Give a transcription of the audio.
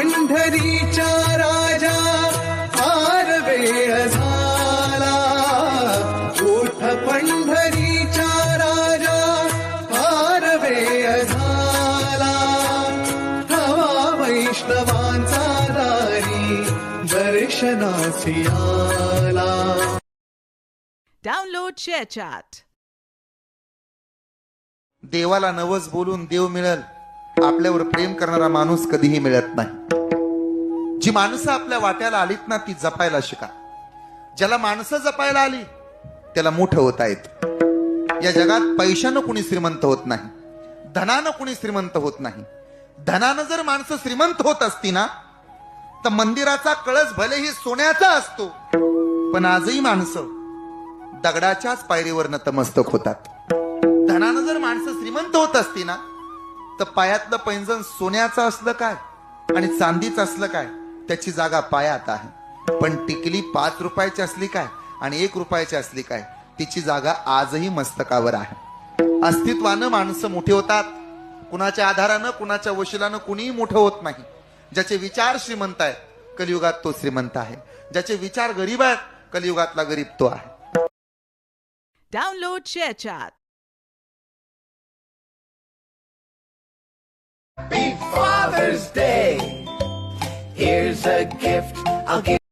पंढरीच्या राजा फार वेळ झाला, उठ पंढरीच्या राजा फार वेळ झाला, हवा वैष्णवांचा दारी दर्शनासी आला. Download ShareChat. देवाला नवस बोलून देव मिळेल, आपल्यावर प्रेम करणारा माणूस कधीही मिळत नाही. जी माणसं आपल्या वाट्याला आलीत ना ती जपायला शिका. ज्याला माणसं जपायला आली त्याला मोठं होता येत. या जगात पैशानं कुणी श्रीमंत होत नाही, धनानं कुणी श्रीमंत होत नाही. धनानं जर माणसं श्रीमंत होत असती ना तर मंदिराचा कळस भलेही सोन्याचा असतो, पण आजही माणसं दगडाच्याच पायरीवर नतमस्तक होतात. धनानं जर माणसं श्रीमंत होत असती ना तर पायातलं पैंजण सोन्याचं असलं काय आणि चांदीचं असलं काय त्याची जागा पायात आहे. पण टिकली 5 रुपयाची असली काय आणि 1 रुपयाची असली काय तिची जागा आजही मस्तकावर आहे. अस्तित्वानं माणसं मोठी होतात, कुणाच्या आधारानं कुणाच्या वशिलानं कुणीही मोठं होत नाही. ज्याचे विचार श्रीमंत आहेत कलियुगात तो श्रीमंत आहे, ज्याचे विचार गरीब आहेत कलियुगातला गरीब तो आहे. Download ShareChat. Happy Father's Day. Here's a gift I'll give.